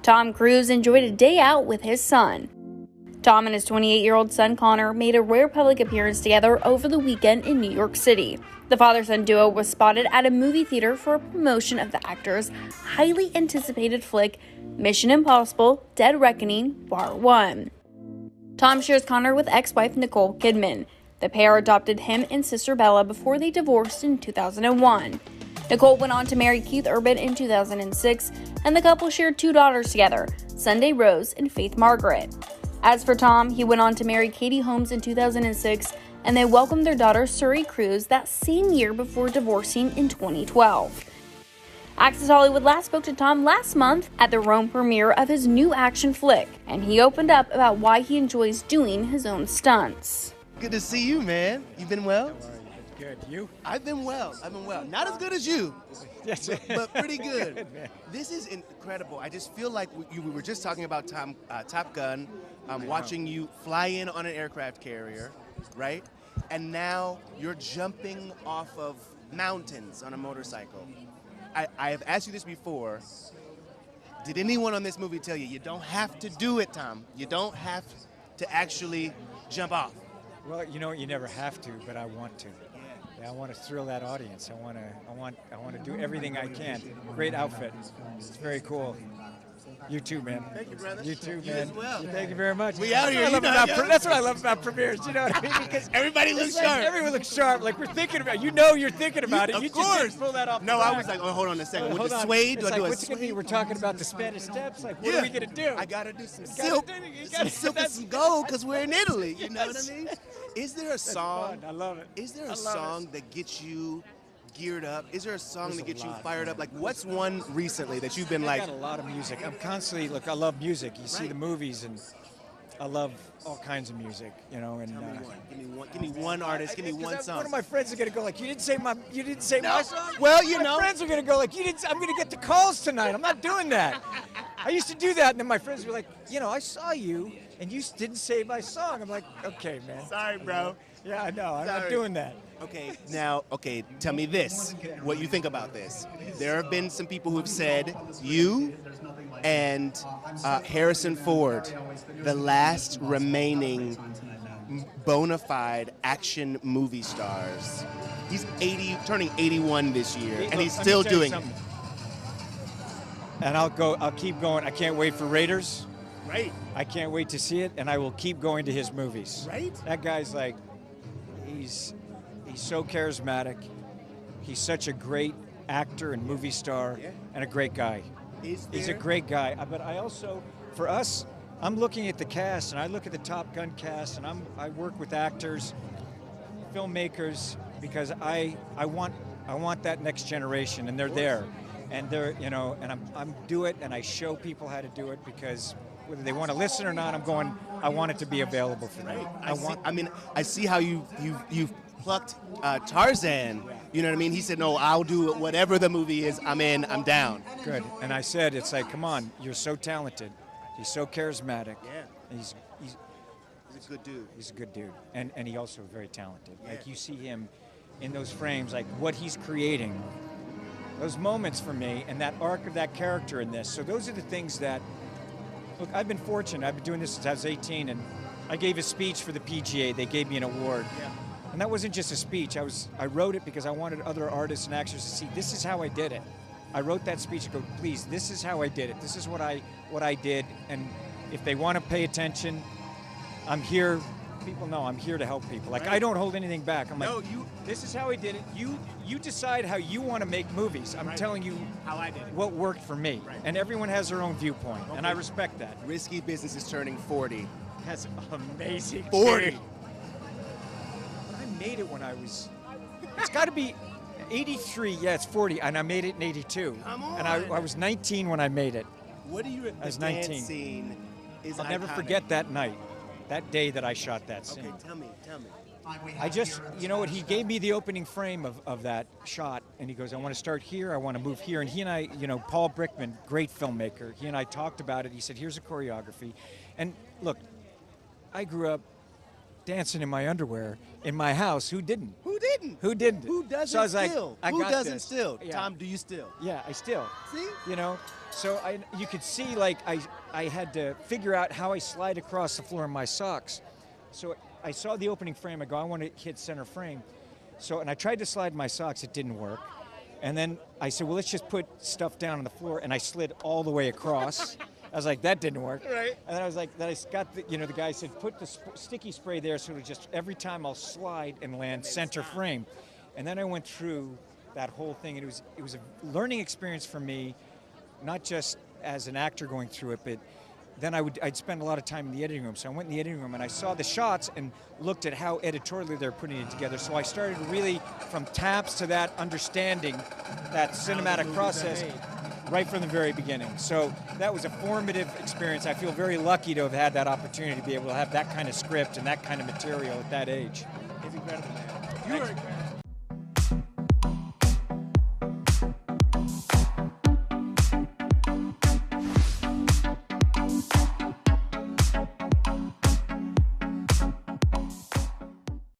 Tom Cruise enjoyed a day out with his son. Tom and his 28-year-old son Connor made a rare public appearance together over the weekend in New York City. The father-son duo was spotted at a movie theater for a promotion of the actor's highly anticipated flick, Mission Impossible: Dead Reckoning Part 1. Tom shares Connor with ex-wife Nicole Kidman. The pair adopted him and sister Bella before they divorced in 2001. Nicole went on to marry Keith Urban in 2006, and the couple shared 2 daughters together, Sunday Rose and Faith Margaret. As for Tom, he went on to marry Katie Holmes in 2006, and they welcomed their daughter Surrey Cruz that same year before divorcing in 2012. Access Hollywood last spoke to Tom last month at the Rome premiere of his new action flick, and he opened up about why he enjoys doing his own stunts. Good to see you, man. You been well? Good. You? I've been well. Not as good as you, Yes. but pretty good. Good, man. This is incredible. I just feel like we were just talking about Top Gun, watching you fly in on an aircraft carrier, right? And now you're jumping off of mountains on a motorcycle. I have asked you this before. Did anyone on this movie tell you, you don't have to do it, Tom? You don't have to actually jump off? Well, you know, you never have to, but I want to. Yeah, I want to thrill that audience. I want to do everything I can. Great outfit. It's very cool. You too, man. Thank you, brother. You too, You man. as well. Thank you very much. We out here, That's what I love about premieres. You know what I mean? Because everybody looks like sharp. Everyone looks sharp. Like we're thinking about. You're thinking about it. Of You course. just didn't pull that off. No, the I back. was like, oh, hold on a second. With Hold the on. suede, do It's I do like, a what's it gonna be? suede? We're talking about the Spanish steps. Like, what Yeah. are we gonna do? I gotta do some Gotta silk, do it. You some gotta- silk and that's- some gold, because we're in Italy. You know Yes. what I mean? Is there a song? Fun. I love it. Is there I a love song that gets you geared up? Is there a song There's that a gets you lot, fired man. up? Like, what's one recently that you've been I like? got a lot of music. I'm constantly look. I love music. You see Right. the movies, and I love all kinds of music. You know, and Tell me one. Give me one artist. Give me one song. One of my friends are gonna go like, you didn't say my song. Well, you My know. friends are gonna go like, I'm gonna get the calls tonight. I'm not doing that. I used to do that, and then my friends were like, I saw you, and you didn't say my song. I'm like, okay, man. Sorry, bro. Yeah, I know. I'm not Sorry. doing that. Okay, tell me this. What you think about this? There have been some people who have said you and Harrison Ford, the last remaining bona fide action movie stars. He's turning 81 this year, and he's Look, still let me tell you doing it. something. And I'll keep going. I can't wait for Raiders. Right. I can't wait to see it, and I will keep going to his movies. Right? That guy's like, he's so charismatic. He's such a great actor and movie star, Yeah. and a great guy. He's a great guy. But I also, for us, I'm looking at the cast, and I look at the Top Gun cast, and I work with actors, filmmakers, because I want that next generation, and they're there, and they're and I'm do it, and I show people how to do it, because whether they want to listen or not, I want it to be available for them. I see how you've plucked Tarzan. You know what I mean? He said, no, I'll do it, whatever the movie is. I'm in. I'm down. Good. And I said, it's like, come on, you're so talented. He's so charismatic. Yeah. And he's He's a good dude. He's a good dude, and he also very talented. Yeah. Like you see him in those frames, like what he's creating, those moments for me, and that arc of that character in this. So those are the things that, look, I've been fortunate. I've been doing this since I was 18, and I gave a speech for the PGA. They gave me an award. Yeah. And that wasn't just a speech. I wrote it because I wanted other artists and actors to see, this is how I did it. I wrote that speech and go, please, this is how I did it. This is what I did. And if they want to pay attention, I'm here. People know I'm here to help people. Like, Right. I don't hold anything back. I'm No, like, this is how I did it. You decide how you want to make movies. I'm Right. telling you How I did it. what worked for me. Right. And everyone has their own viewpoint. And I respect that. Risky Business is turning 40. That's amazing. 40. Dude. I made it when I was, it's got to be 83. Yeah, it's 40. And I made it in 82. Come And on. I was 19 when I made it. What do you? I was The dance 19. scene is I'll never iconic. forget that night, that day that I shot that scene. Okay, tell me. I just, you know what, he gave me the opening frame of that shot, and he goes, I want to start here, I want to move here. And he and I, Paul Brickman, great filmmaker, he and I talked about it. He said, here's a choreography. And look, I grew up dancing in my underwear in my house. Who didn't? Who didn't? Who didn't? Who doesn't so I was still? Like, Who got doesn't this. still? Yeah. Tom, do you still? Yeah, I still. See? You know, so you could see like I had to figure out how I slide across the floor in my socks. So I saw the opening frame. I go, I want to hit center frame. So, and I tried to slide my socks. It didn't work. And then I said, well, let's just put stuff down on the floor. And I slid all the way across. I was like, that didn't work. Right. And then I was like, then I got the, the guy said, put the sticky spray there so it'll just, every time I'll slide and land center frame. And then I went through that whole thing. And it was a learning experience for me, not just as an actor going through it, but then I'd spend a lot of time in the editing room. So I went in the editing room and I saw the shots and looked at how editorially they're putting it together. So I started really from taps to that understanding that cinematic process right from the very beginning. So that was a formative experience. I feel very lucky to have had that opportunity to be able to have that kind of script and that kind of material at that age. It's incredible, man. You are